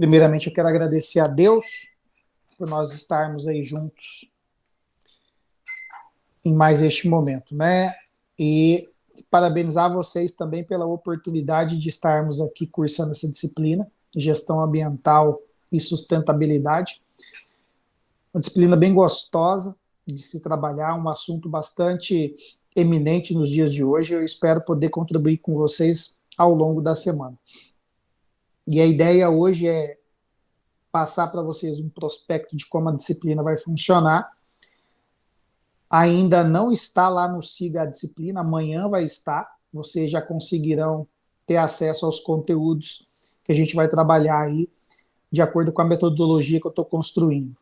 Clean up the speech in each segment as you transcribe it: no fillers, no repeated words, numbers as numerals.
Primeiramente, eu quero agradecer a Deus por nós estarmos aí juntos em mais este momento, né? E parabenizar vocês também pela oportunidade de estarmos aqui cursando essa disciplina, gestão ambiental e sustentabilidade. Uma disciplina bem gostosa de se trabalhar, um assunto bastante eminente nos dias de hoje. Eu espero poder contribuir com vocês ao longo da semana. E a ideia hoje é passar para vocês um prospecto de como a disciplina vai funcionar. Ainda não está lá no Siga a Disciplina, amanhã vai estar. Vocês já conseguirão ter acesso aos conteúdos que a gente vai trabalhar aí de acordo com a metodologia que eu estou construindo.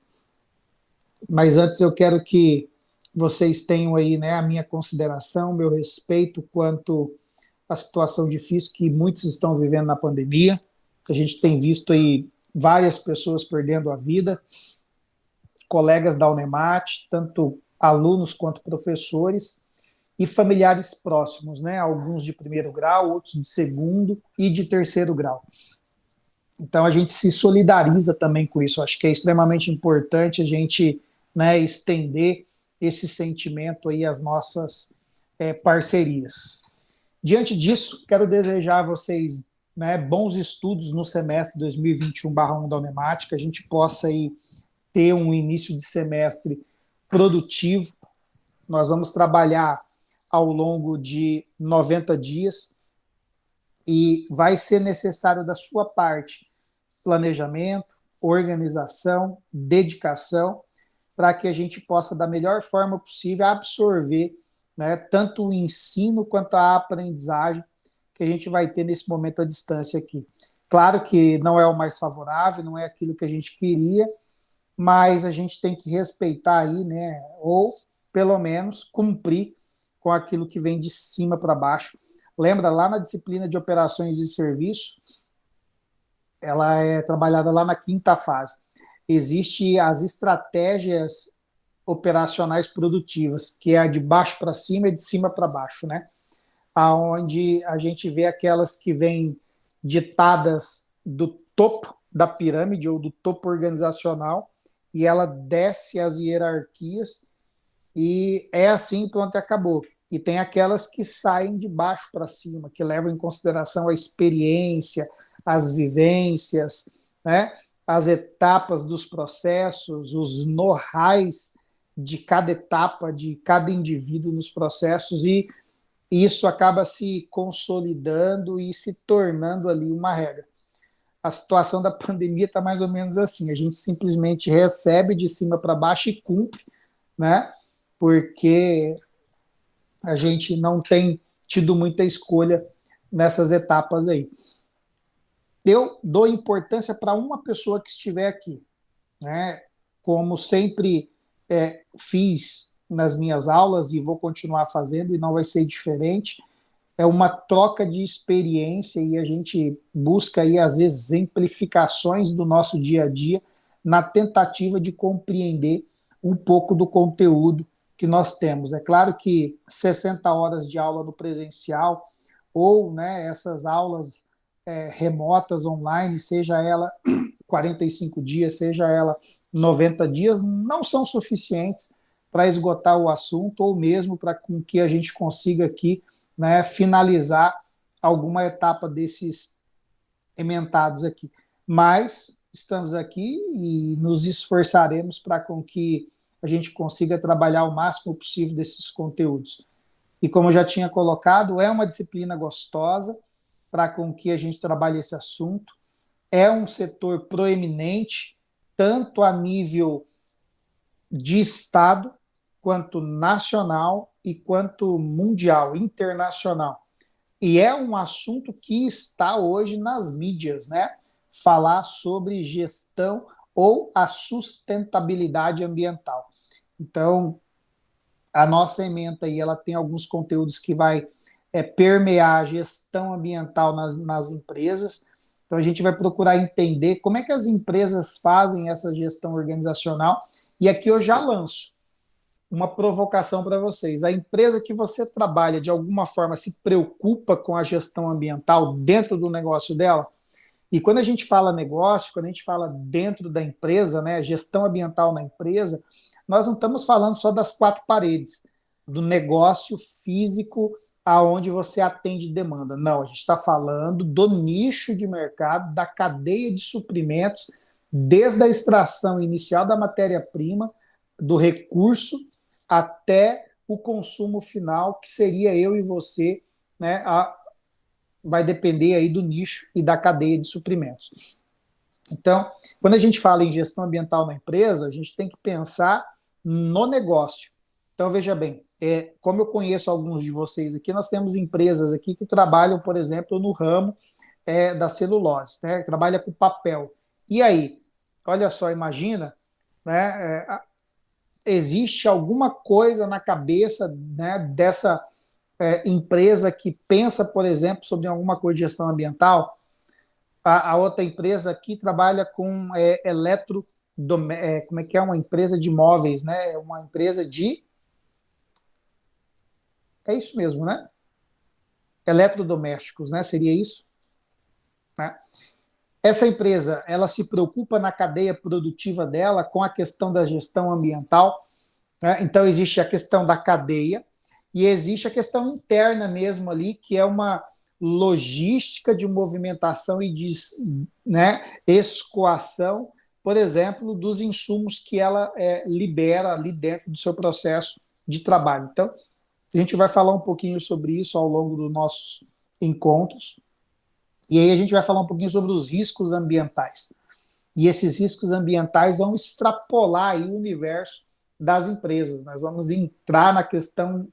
Mas antes eu quero que vocês tenham aí, né, a minha consideração, meu respeito quanto à situação difícil que muitos estão vivendo na pandemia. A gente tem visto aí várias pessoas perdendo a vida, colegas da Unemat, tanto alunos quanto professores e familiares próximos, né? Alguns de primeiro grau, outros de segundo e de terceiro grau. Então a gente se solidariza também com isso. Acho que é extremamente importante a gente, né, estender esse sentimento aí às nossas parcerias. Diante disso, quero desejar a vocês, né, bons estudos no semestre 2021/1 da Unemat, que a gente possa aí ter um início de semestre produtivo. Nós vamos trabalhar ao longo de 90 dias e vai ser necessário da sua parte planejamento, organização, dedicação, para que a gente possa, da melhor forma possível, absorver, né, tanto o ensino quanto a aprendizagem que a gente vai ter nesse momento à distância aqui. Claro que não é o mais favorável, não é aquilo que a gente queria, mas a gente tem que respeitar aí, né, ou pelo menos cumprir com aquilo que vem de cima para baixo. Lembra, lá na disciplina de operações de serviço, ela é trabalhada lá na quinta fase. Existem as estratégias operacionais produtivas, que é a de baixo para cima e de cima para baixo, né? Onde a gente vê aquelas que vêm ditadas do topo da pirâmide ou do topo organizacional, e ela desce as hierarquias e é assim, pronto, acabou. E tem aquelas que saem de baixo para cima, que levam em consideração a experiência, as vivências, né, as etapas dos processos, os know-hows de cada etapa, de cada indivíduo nos processos, e isso acaba se consolidando e se tornando ali uma regra. A situação da pandemia está mais ou menos assim, a gente simplesmente recebe de cima para baixo e cumpre, né? Porque a gente não tem tido muita escolha nessas etapas aí. Eu dou importância para uma pessoa que estiver aqui, né? Como sempre fiz nas minhas aulas e vou continuar fazendo, e não vai ser diferente. É uma troca de experiência e a gente busca aí as exemplificações do nosso dia a dia na tentativa de compreender um pouco do conteúdo que nós temos. É claro que 60 horas de aula no presencial ou, né, essas aulas remotas online, seja ela 45 dias, seja ela 90 dias, não são suficientes para esgotar o assunto ou mesmo para que a gente consiga aqui, né, finalizar alguma etapa desses ementados aqui. Mas estamos aqui e nos esforçaremos para com que a gente consiga trabalhar o máximo possível desses conteúdos. E como eu já tinha colocado, é uma disciplina gostosa para com que a gente trabalhe esse assunto. É um setor proeminente, tanto a nível de Estado, quanto nacional e quanto mundial, internacional. E é um assunto que está hoje nas mídias, né? Falar sobre gestão ou a sustentabilidade ambiental. Então, a nossa ementa aí, ela tem alguns conteúdos que vai permear a gestão ambiental nas empresas. Então, a gente vai procurar entender como é que as empresas fazem essa gestão organizacional. E aqui eu já lanço uma provocação para vocês. A empresa que você trabalha, de alguma forma, se preocupa com a gestão ambiental dentro do negócio dela? E quando a gente fala negócio, quando a gente fala dentro da empresa, né, gestão ambiental na empresa, nós não estamos falando só das quatro paredes, do negócio físico aonde você atende demanda. Não, a gente está falando do nicho de mercado, da cadeia de suprimentos, desde a extração inicial da matéria-prima, do recurso, até o consumo final, que seria eu e você, né, vai depender aí do nicho e da cadeia de suprimentos. Então, quando a gente fala em gestão ambiental na empresa, a gente tem que pensar no negócio. Então, veja bem, como eu conheço alguns de vocês aqui, nós temos empresas aqui que trabalham, por exemplo, no ramo da celulose, né? Trabalha com papel. E aí, olha só, imagina, né? Existe alguma coisa na cabeça, né, dessa empresa que pensa, por exemplo, sobre alguma coisa de gestão ambiental. A outra empresa aqui trabalha com como é que é? Uma empresa de móveis, né? Uma empresa de. É isso mesmo, né? Eletrodomésticos, né? Seria isso? Né? Essa empresa, ela se preocupa na cadeia produtiva dela com a questão da gestão ambiental, né? Então, existe a questão da cadeia e existe a questão interna mesmo ali, que é uma logística de movimentação e de, né, escoação, por exemplo, dos insumos que ela libera ali dentro do seu processo de trabalho. Então, a gente vai falar um pouquinho sobre isso ao longo dos nossos encontros, e aí a gente vai falar um pouquinho sobre os riscos ambientais. E esses riscos ambientais vão extrapolar aí o universo das empresas. Nós vamos entrar na questão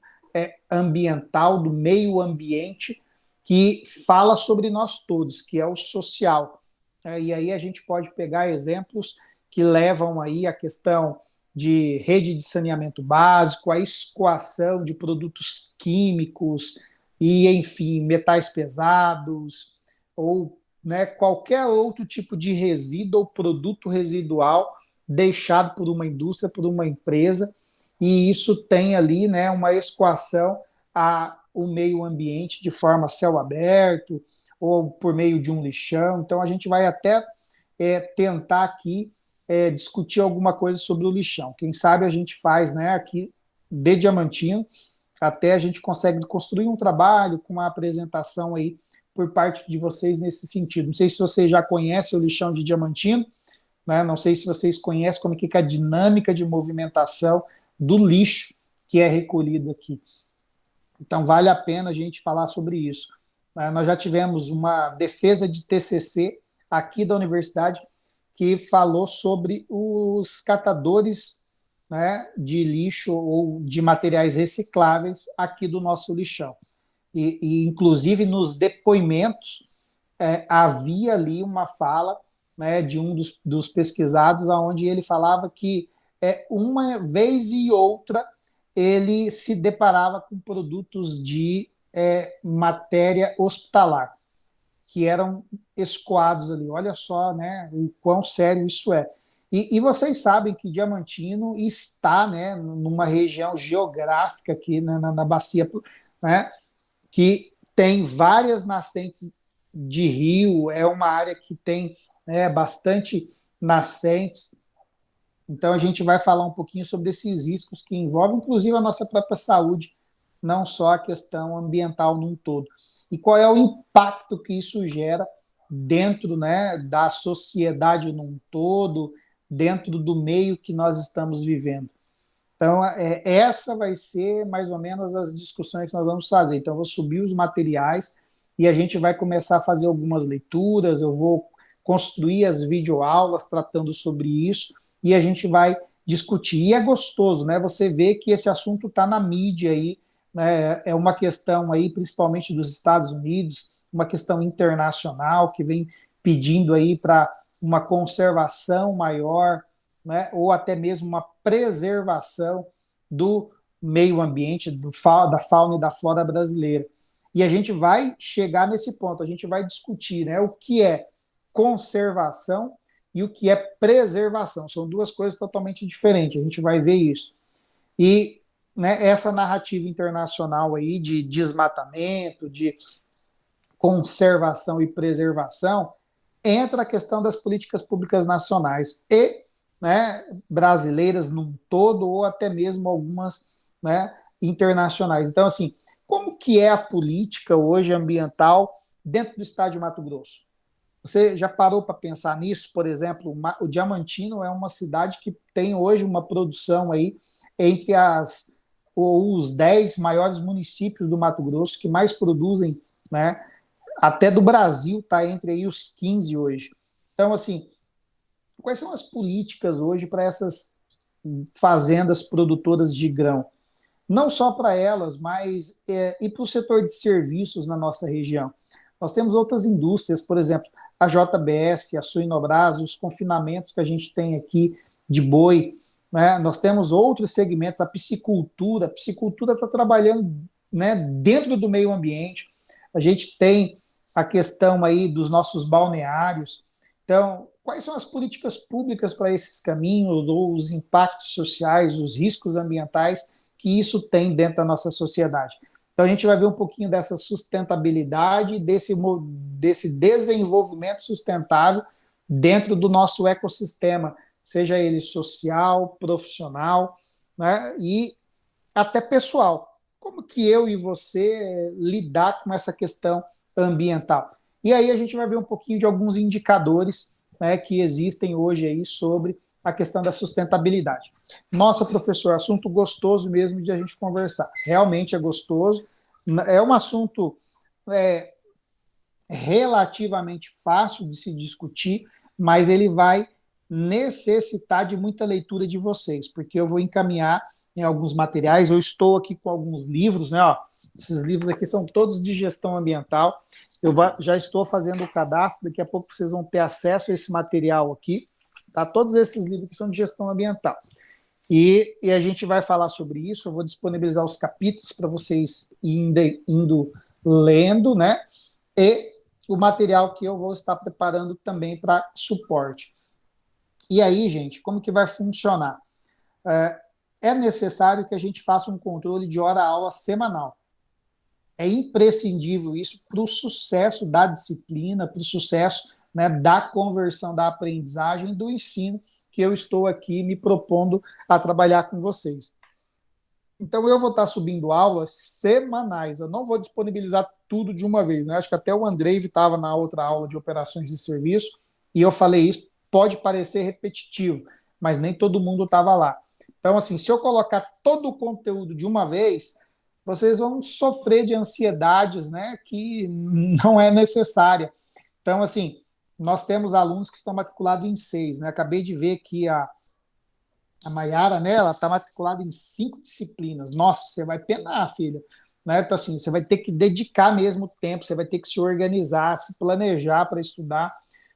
ambiental, do meio ambiente, que fala sobre nós todos, que é o social. E aí a gente pode pegar exemplos que levam aí a questão de rede de saneamento básico, a escoação de produtos químicos e, enfim, metais pesados, ou, né, qualquer outro tipo de resíduo ou produto residual deixado por uma indústria, por uma empresa, e isso tem ali, né, uma escoação ao meio ambiente de forma a céu aberto ou por meio de um lixão. Então a gente vai até tentar aqui discutir alguma coisa sobre o lixão. Quem sabe a gente faz, né, aqui de Diamantino, até a gente consegue construir um trabalho com uma apresentação aí por parte de vocês nesse sentido. Não sei se vocês já conhecem o lixão de Diamantino, né? Não sei se vocês conhecem como que é a dinâmica de movimentação do lixo que é recolhido aqui. Então, vale a pena a gente falar sobre isso. Nós já tivemos uma defesa de TCC aqui da universidade que falou sobre os catadores, né, de lixo ou de materiais recicláveis aqui do nosso lixão. Inclusive, nos depoimentos, havia ali uma fala, né, de um dos pesquisados, onde ele falava que uma vez e outra ele se deparava com produtos de matéria hospitalar, que eram escoados ali. Olha só, né, o quão sério isso é. E vocês sabem que Diamantino está, né, numa região geográfica aqui na bacia, né, que tem várias nascentes de rio, é uma área que tem, né, bastante nascentes. Então, a gente vai falar um pouquinho sobre esses riscos que envolvem, inclusive, a nossa própria saúde, não só a questão ambiental num todo. E qual é o impacto que isso gera dentro, né, da sociedade num todo, dentro do meio que nós estamos vivendo. Então, essa vai ser mais ou menos as discussões que nós vamos fazer. Então, eu vou subir os materiais e a gente vai começar a fazer algumas leituras, eu vou construir as videoaulas tratando sobre isso e a gente vai discutir. E é gostoso, né? Você vê que esse assunto está na mídia aí, né? É uma questão aí, principalmente dos Estados Unidos, uma questão internacional que vem pedindo aí para uma conservação maior, né, ou até mesmo uma preservação do meio ambiente, da fauna e da flora brasileira. E a gente vai chegar nesse ponto, a gente vai discutir, né, o que é conservação e o que é preservação. São duas coisas totalmente diferentes, a gente vai ver isso. E, né, essa narrativa internacional aí de desmatamento, de conservação e preservação, entra a questão das políticas públicas nacionais e, né, brasileiras num todo, ou até mesmo algumas, né, internacionais. Então, assim, como que é a política hoje ambiental dentro do estado de Mato Grosso? Você já parou para pensar nisso? Por exemplo, o Diamantino é uma cidade que tem hoje uma produção aí entre os 10 maiores municípios do Mato Grosso que mais produzem, né? Até do Brasil está entre aí os 15 hoje. Então, assim, quais são as políticas hoje para essas fazendas produtoras de grão? Não só para elas, mas e para o setor de serviços na nossa região. Nós temos outras indústrias, por exemplo, a JBS, a Suinobras, os confinamentos que a gente tem aqui de boi, né? Nós temos outros segmentos, a piscicultura está trabalhando, né, dentro do meio ambiente. A gente tem a questão aí dos nossos balneários. Então, quais são as políticas públicas para esses caminhos, ou os impactos sociais, os riscos ambientais que isso tem dentro da nossa sociedade? Então, a gente vai ver um pouquinho dessa sustentabilidade, desse desenvolvimento sustentável dentro do nosso ecossistema, seja ele social, profissional, né, e até pessoal. Como que eu e você lidar com essa questão ambiental? E aí a gente vai ver um pouquinho de alguns indicadores, né, que existem hoje aí sobre a questão da sustentabilidade. Nossa, professor, assunto gostoso mesmo de a gente conversar. Realmente é gostoso. É um assunto relativamente fácil de se discutir, mas ele vai necessitar de muita leitura de vocês, porque eu vou encaminhar em alguns materiais. Eu estou aqui com alguns livros, né? Ó, esses livros aqui são todos de gestão ambiental. Eu já estou fazendo o cadastro, daqui a pouco vocês vão ter acesso a esse material aqui. Tá? Todos esses livros que são de gestão ambiental. E a gente vai falar sobre isso. Eu vou disponibilizar os capítulos para vocês indo lendo, né? E o material que eu vou estar preparando também para suporte. E aí, gente, como que vai funcionar? É necessário que a gente faça um controle de hora-aula semanal. É imprescindível isso para o sucesso da disciplina, para o sucesso, né, da conversão da aprendizagem, do ensino que eu estou aqui me propondo a trabalhar com vocês. Então, eu vou estar subindo aulas semanais, eu não vou disponibilizar tudo de uma vez, né? Acho que até o Andrei estava na outra aula de operações de serviço, e eu falei isso, pode parecer repetitivo, mas nem todo mundo estava lá. Então, assim, se eu colocar todo o conteúdo de uma vez, vocês vão sofrer de ansiedades, né, que não é necessária. Então, assim, nós temos alunos que estão matriculados em 6, né? Acabei de ver que a Maiara, né, ela está matriculada em 5 disciplinas. Nossa, você vai penar, filha. Né? Então, assim, você vai ter que dedicar mesmo tempo, você vai ter que se organizar, se planejar para estudar,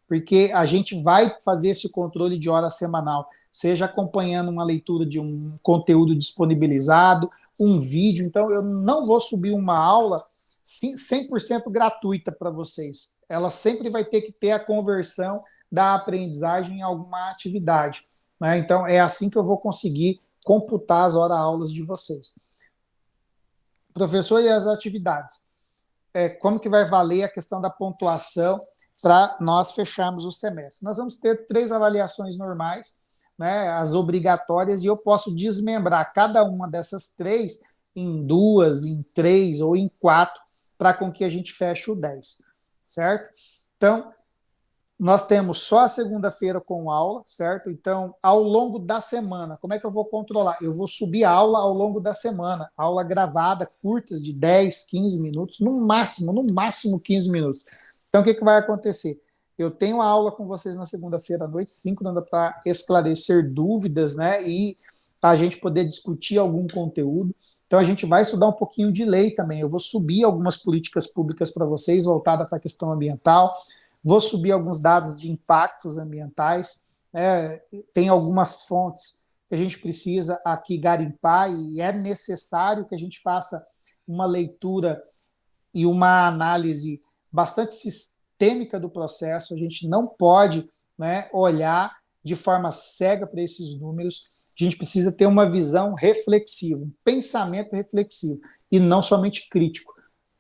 porque a gente vai fazer esse controle de hora semanal, seja acompanhando uma leitura de um conteúdo disponibilizado, um vídeo. Então, eu não vou subir uma aula 100% gratuita para vocês. Ela sempre vai ter que ter a conversão da aprendizagem em alguma atividade. Né? Então, é assim que eu vou conseguir computar as horas-aulas de vocês. Professor, e as atividades? Como que vai valer a questão da pontuação para nós fecharmos o semestre? Nós vamos ter 3 avaliações normais, né, as obrigatórias, e eu posso desmembrar cada uma dessas 3 em 2, em 3 ou em 4, para com que a gente feche o 10, certo? Então, nós temos só a segunda-feira com aula, certo? Então, ao longo da semana, como é que eu vou controlar? Eu vou subir a aula ao longo da semana, aula gravada, curtas de 10, 15 minutos, no máximo 15 minutos. Então, o que vai acontecer? Eu tenho a aula com vocês na segunda-feira à noite, 5 da manhã, para esclarecer dúvidas, né? E a gente poder discutir algum conteúdo. Então, a gente vai estudar um pouquinho de lei também. Eu vou subir algumas políticas públicas para vocês, voltadas para a questão ambiental. Vou subir alguns dados de impactos ambientais. Tem algumas fontes que a gente precisa aqui garimpar, e é necessário que a gente faça uma leitura e uma análise bastante sistêmica do processo. A gente não pode, né, olhar de forma cega para esses números. A gente precisa ter uma visão reflexiva, um pensamento reflexivo, e não somente crítico,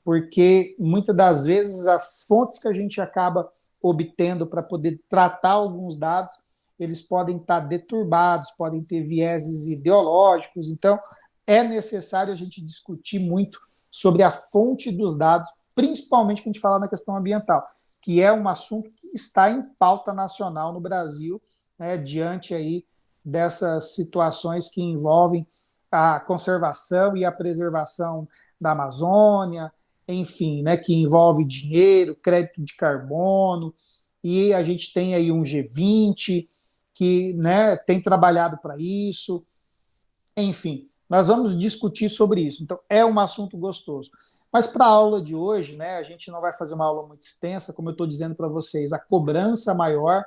porque muitas das vezes as fontes que a gente acaba obtendo para poder tratar alguns dados, eles podem estar deturbados, podem ter vieses ideológicos. Então, é necessário a gente discutir muito sobre a fonte dos dados, principalmente quando a gente fala na questão ambiental, que é um assunto que está em pauta nacional no Brasil, né, diante aí dessas situações que envolvem a conservação e a preservação da Amazônia, enfim, né, que envolve dinheiro, crédito de carbono, e a gente tem aí um G20 que, né, tem trabalhado para isso, enfim, nós vamos discutir sobre isso. Então, é um assunto gostoso. Mas para a aula de hoje, né, a gente não vai fazer uma aula muito extensa, como eu estou dizendo para vocês, a cobrança maior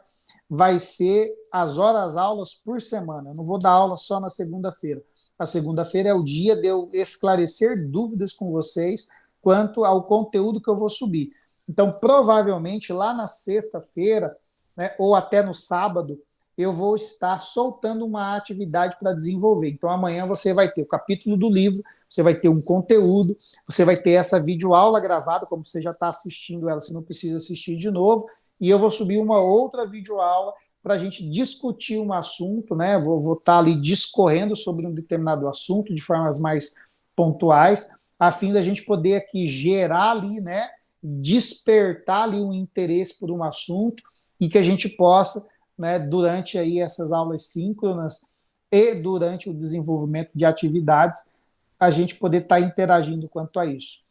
vai ser as horas-aulas por semana. Eu não vou dar aula só na segunda-feira. A segunda-feira é o dia de eu esclarecer dúvidas com vocês quanto ao conteúdo que eu vou subir. Então, provavelmente, lá na sexta-feira, né, ou até no sábado, eu vou estar soltando uma atividade para desenvolver. Então, amanhã você vai ter o capítulo do livro, você vai ter um conteúdo, você vai ter essa videoaula gravada, como você já está assistindo ela, você não precisa assistir de novo, e eu vou subir uma outra videoaula para a gente discutir um assunto, né? Vou estar ali discorrendo sobre um determinado assunto de formas mais pontuais, a fim da gente poder aqui gerar ali, né? Despertar ali um interesse por um assunto e que a gente possa, né, durante aí essas aulas síncronas e durante o desenvolvimento de atividades, a gente poder estar interagindo quanto a isso.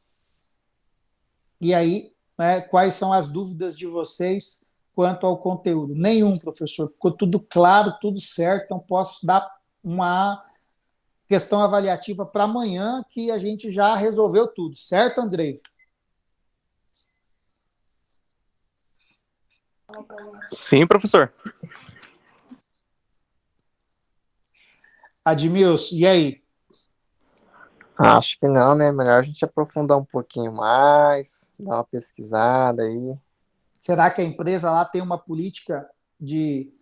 E aí, né, quais são as dúvidas de vocês quanto ao conteúdo? Nenhum, professor. Ficou tudo claro, tudo certo, então posso dar uma questão avaliativa para amanhã que a gente já resolveu tudo, certo, Andrei? Sim, professor. Admilson, e aí? Acho que não, né? Melhor a gente aprofundar um pouquinho mais, dar uma pesquisada aí. Será que a empresa lá tem uma política de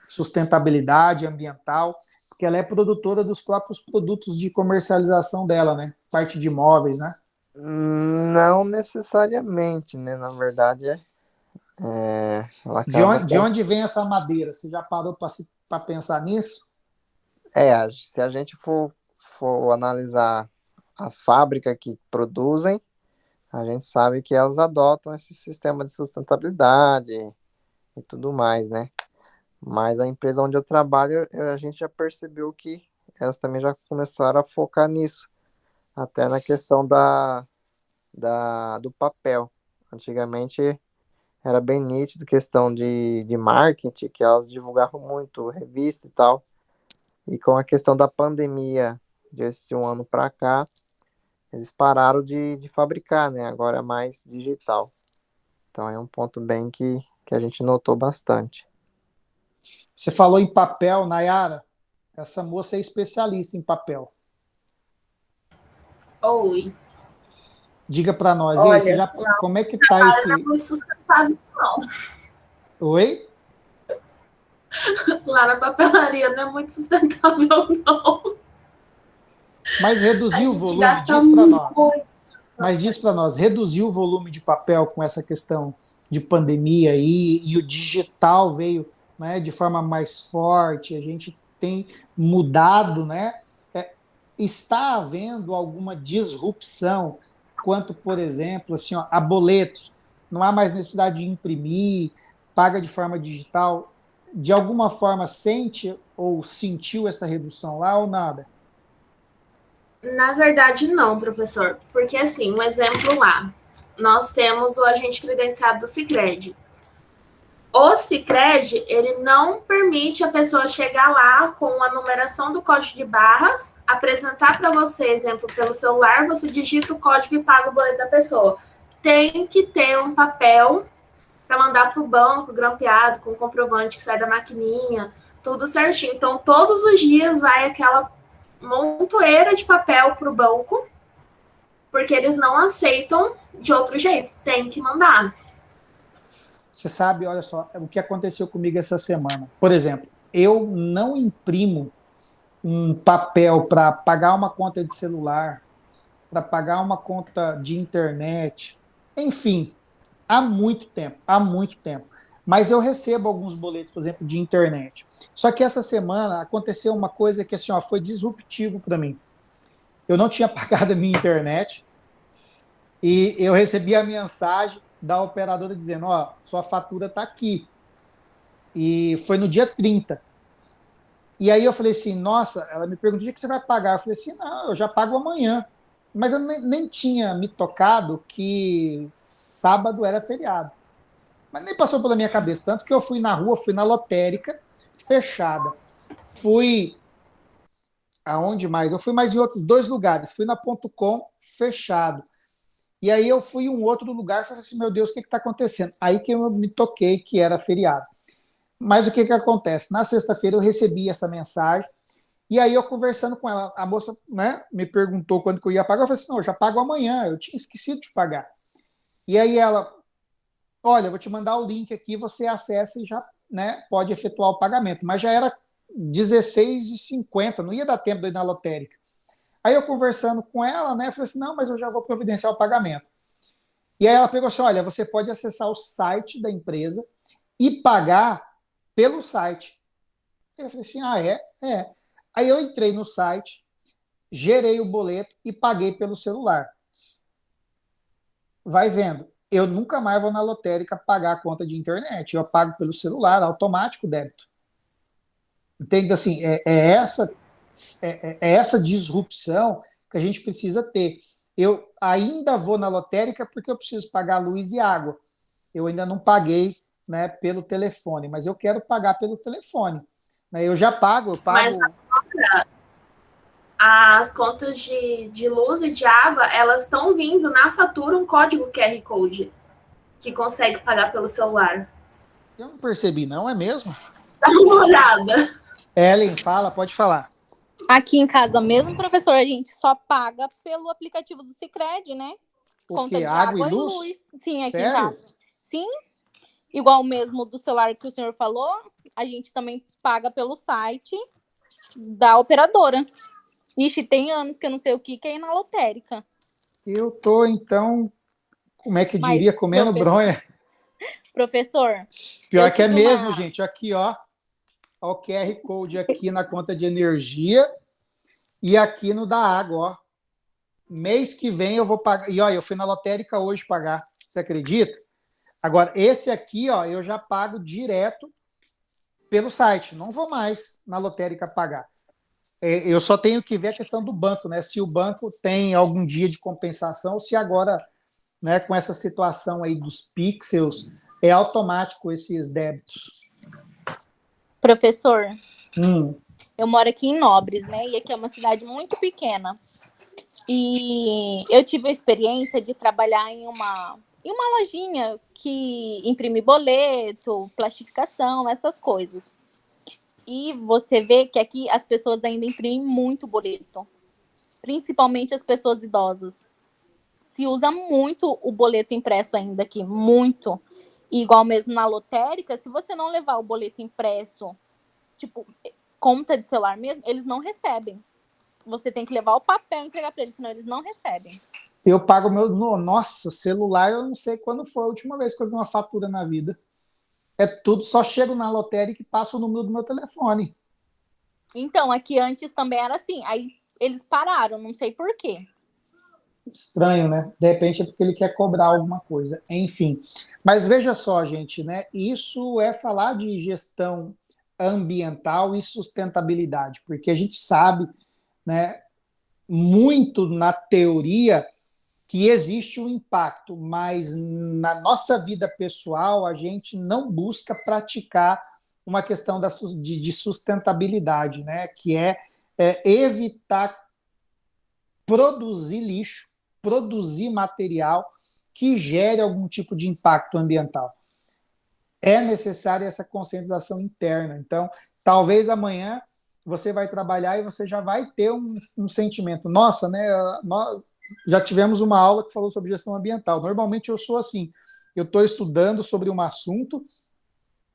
sustentabilidade ambiental? Porque ela é produtora dos próprios produtos de comercialização dela, né? Parte de imóveis, né? Não necessariamente, né? Na verdade, ela acaba. De onde vem essa madeira? Você já parou para pensar nisso? Se a gente for analisar as fábricas que produzem, a gente sabe que elas adotam esse sistema de sustentabilidade e tudo mais, né? Mas a empresa onde eu trabalho, a gente já percebeu que elas também já começaram a focar nisso, até na questão do papel. Antigamente era bem nítido questão de marketing, que elas divulgavam muito, revista e tal. E com a questão da pandemia, desse um ano para cá, eles pararam de fabricar, né? Agora é mais digital. Então é um ponto bem que a gente notou bastante. Você falou em papel, Nayara. Essa moça é especialista em papel. Oi. Diga para nós, e aí, você Olha, já, não, como é que o tá trabalho não é esse... muito sustentável, não. Oi? Lá na papelaria não é muito sustentável, não. Mas A reduziu o gente volume, gasta diz para nós. muito. Mas diz para nós, reduziu o volume de papel com essa questão de pandemia e o digital veio, né, de forma mais forte, a gente tem mudado, né? Está havendo alguma disrupção quanto, por exemplo, assim, ó, a boletos? Não há mais necessidade de imprimir, paga de forma digital. De alguma forma sente ou sentiu essa redução lá ou nada? Na verdade, não, professor. Porque, assim, um exemplo lá. Nós temos o agente credenciado do Sicredi. O Sicredi, ele não permite a pessoa chegar lá com a numeração do código de barras, apresentar para você, exemplo, pelo celular, você digita o código e paga o boleto da pessoa. Tem que ter um papel para mandar para o banco, grampeado, com comprovante que sai da maquininha, tudo certinho. Então, todos os dias vai aquela montoeira de papel para o banco, porque eles não aceitam de outro jeito. Tem que mandar. Você sabe, olha só, o que aconteceu comigo essa semana. Por exemplo, eu não imprimo um papel para pagar uma conta de celular, para pagar uma conta de internet, enfim, Há muito tempo, há muito tempo. Mas eu recebo alguns boletos, por exemplo, de internet. Só que essa semana aconteceu uma coisa que assim, ó, foi disruptivo para mim. Eu não tinha pagado a minha internet e eu recebi a mensagem da operadora dizendo, ó, sua fatura está aqui. E foi no dia 30. E aí eu falei assim, nossa, ela me perguntou, o dia que você vai pagar? Eu falei assim, não, eu já pago amanhã. Mas eu nem tinha me tocado que sábado era feriado. Mas nem passou pela minha cabeça, tanto que eu fui na rua, fui na lotérica, fechada. Fui aonde mais? Eu fui mais em outros 2 lugares. Fui na Ponto .com, fechado. E aí eu fui em um outro lugar e falei assim, meu Deus, o que está acontecendo? Aí que eu me toquei que era feriado. Mas o que acontece? Na sexta-feira eu recebi essa mensagem, e aí eu conversando com ela, a moça, né, me perguntou quando que eu ia pagar, eu falei assim, não, eu já pago amanhã, eu tinha esquecido de pagar. E aí ela, olha, eu vou te mandar o link aqui, você acessa e já, né, pode efetuar o pagamento. Mas já era 16h50, não ia dar tempo de ir na lotérica. Aí eu conversando com ela, né, eu falei assim, não, mas eu já vou providenciar o pagamento. E aí ela pegou assim, olha, você pode acessar o site da empresa e pagar pelo site. Eu falei assim, ah, é? É. Aí eu entrei no site, gerei o boleto e paguei pelo celular. Vai vendo. Eu nunca mais vou na lotérica pagar a conta de internet. Eu pago pelo celular, automático débito. Entende? Assim, essa disrupção que a gente precisa ter. Eu ainda vou na lotérica porque eu preciso pagar luz e água. Eu ainda não paguei, né, pelo telefone, mas eu quero pagar pelo telefone. Eu já pago, eu pago. Mas as contas de luz e de água, elas estão vindo na fatura um código QR Code que consegue pagar pelo celular. Eu não percebi, não, é mesmo? Dá uma olhada. Ellen, fala, pode falar. Aqui em casa mesmo, professor, a gente só paga pelo aplicativo do Sicredi, né? O quê? Água e luz? Sim, aqui Sério? em casa. Sim, igual mesmo do celular que o senhor falou, a gente também paga pelo site da operadora. Ixi, tem anos que eu não sei o que é ir na lotérica. Eu tô, então, como é que diria, comendo bronha. Professor. Pior que é mesmo, gente. Aqui, ó. O QR Code aqui na conta de energia e aqui no da água, ó. Mês que vem eu vou pagar. E, ó, eu fui na lotérica hoje pagar. Você acredita? Agora, esse aqui, ó, eu já pago direto pelo site. Não vou mais na lotérica pagar. Eu só tenho que ver a questão do banco, né? Se o banco tem algum dia de compensação, se agora, né, com essa situação aí dos pixels, é automático esses débitos. Professor, eu moro aqui em Nobres, né? E aqui é uma cidade muito pequena. E eu tive a experiência de trabalhar em uma lojinha que imprime boleto, plastificação, essas coisas. E você vê que aqui as pessoas ainda imprimem muito boleto, principalmente as pessoas idosas. Se usa muito o boleto impresso ainda aqui, muito. E igual mesmo na lotérica, se você não levar o boleto impresso, tipo, conta de celular mesmo, eles não recebem. Você tem que levar o papel e entregar para eles, senão eles não recebem. Eu pago meu... Nossa, celular, eu não sei quando foi a última vez que eu vi uma fatura na vida. É tudo, só chego na lotérica e passo o número do meu telefone. Então, aqui antes também era assim. Aí eles pararam, não sei por quê. Estranho, né? De repente é porque ele quer cobrar alguma coisa. Enfim. Mas veja só, gente, né? Isso é falar de gestão ambiental e sustentabilidade, porque a gente sabe, né, muito na teoria que existe um impacto, mas na nossa vida pessoal a gente não busca praticar uma questão de sustentabilidade, né? Que é evitar produzir lixo, produzir material que gere algum tipo de impacto ambiental. É necessária essa conscientização interna. Então, talvez amanhã você vai trabalhar e você já vai ter um sentimento. Nossa, né? Nós já tivemos uma aula que falou sobre gestão ambiental. Normalmente eu sou assim, eu estou estudando sobre um assunto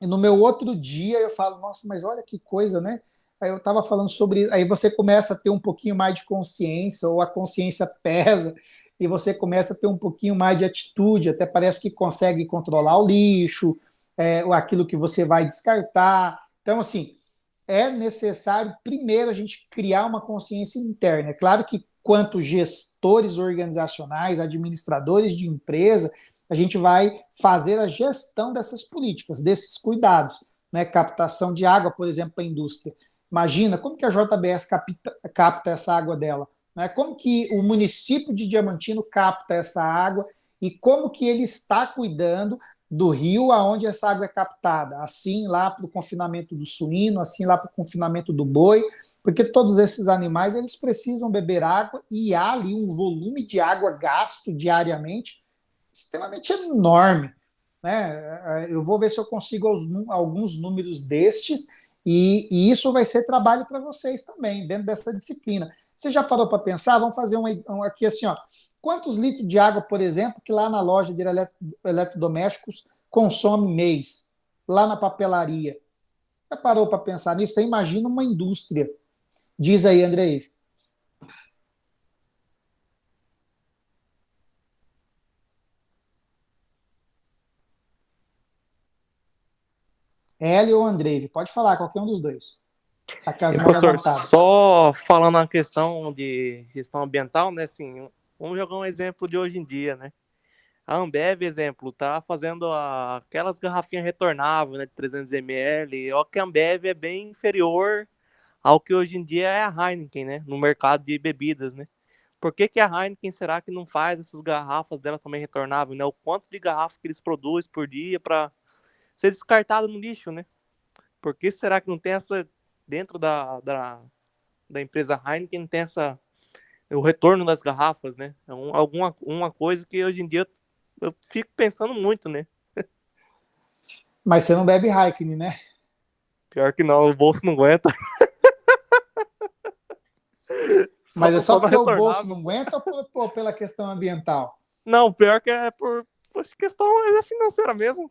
e no meu outro dia eu falo, nossa, mas olha que coisa, né? Aí eu estava falando sobre... Aí você começa a ter um pouquinho mais de consciência, ou a consciência pesa, e você começa a ter um pouquinho mais de atitude, até parece que consegue controlar o lixo, ou aquilo que você vai descartar. Então, assim, é necessário, primeiro, a gente criar uma consciência interna. É claro que, quanto gestores organizacionais, administradores de empresa, a gente vai fazer a gestão dessas políticas, desses cuidados, né? Captação de água, por exemplo, para a indústria. Imagina como que a JBS capta essa água dela, né? Como que o município de Diamantino capta essa água e como que ele está cuidando do rio aonde essa água é captada, assim lá para o confinamento do suíno, assim lá para o confinamento do boi, porque todos esses animais eles precisam beber água e há ali um volume de água gasto diariamente extremamente enorme, né? Eu vou ver se eu consigo alguns números destes e isso vai ser trabalho para vocês também, dentro dessa disciplina. Você já parou para pensar? Vamos fazer aqui assim, ó. Quantos litros de água, por exemplo, que lá na loja de eletrodomésticos consome mês? Lá na papelaria. Já parou para pensar nisso? Você imagina uma indústria. Diz aí, Andrei. Hélio ou Andrei? Pode falar, qualquer um dos dois. A casa professor, só falando na questão de gestão ambiental, né? Assim, vamos jogar um exemplo de hoje em dia, né? A Ambev, exemplo, tá fazendo aquelas garrafinhas retornáveis, né, de 300 ml. Ó, que a Ambev é bem inferior ao que hoje em dia é a Heineken, né? No mercado de bebidas, né? Por que que a Heineken será que não faz essas garrafas dela também retornáveis, né? O quanto de garrafa que eles produzem por dia para ser descartado no lixo, né? Por que será que não tem essa dentro da empresa Heineken, não tem o retorno das garrafas, né? É uma coisa que hoje em dia eu fico pensando muito, né? Mas você não bebe Heineken, né? Pior que não, o bolso não aguenta. Mas é só porque o bolso não aguenta ou pela questão ambiental? Não, pior que é por questão financeira mesmo.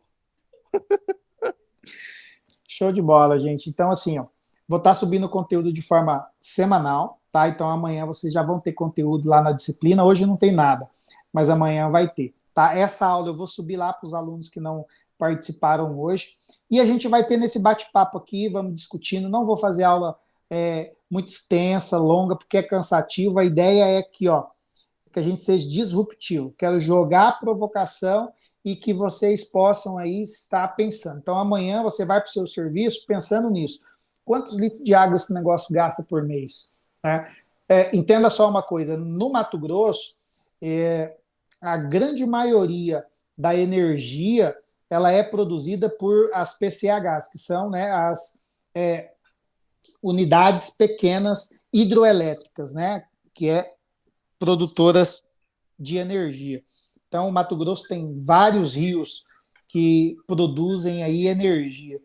Show de bola, gente. Então, assim, ó, vou estar subindo o conteúdo de forma semanal, tá? Então, amanhã vocês já vão ter conteúdo lá na disciplina. Hoje não tem nada, mas amanhã vai ter, tá? Essa aula eu vou subir lá para os alunos que não participaram hoje. E a gente vai ter nesse bate-papo aqui, vamos discutindo. Não vou fazer aula muito extensa, longa, porque é cansativo. A ideia é que, ó, que a gente seja disruptivo. Quero jogar a provocação e que vocês possam aí estar pensando. Então, amanhã você vai para o seu serviço pensando nisso. Quantos litros de água esse negócio gasta por mês? Né? Entenda só uma coisa, no Mato Grosso, a grande maioria da energia ela é produzida por as PCHs, que são, né, as unidades pequenas hidroelétricas, né, que é produtoras de energia. Então, o Mato Grosso tem vários rios que produzem aí energia.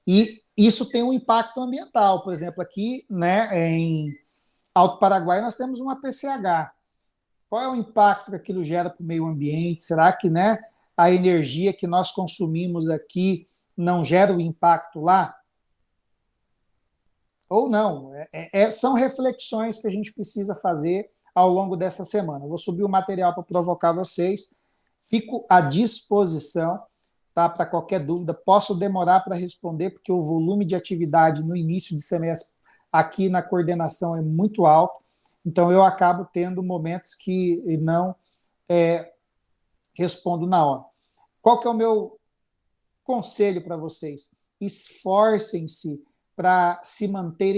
E isso tem um impacto ambiental. Por exemplo, aqui, né, em Alto Paraguai, nós temos uma PCH. Qual é o impacto que aquilo gera para o meio ambiente? Será que, né, a energia que nós consumimos aqui não gera o impacto lá? Ou não? São reflexões que a gente precisa fazer ao longo dessa semana. Eu vou subir o material para provocar vocês. Fico à disposição, tá, para qualquer dúvida. Posso demorar para responder, porque o volume de atividade no início de semestre aqui na coordenação é muito alto. Então, eu acabo tendo momentos que não respondo na hora. Qual que é o meu conselho para vocês? Esforcem-se para se manterem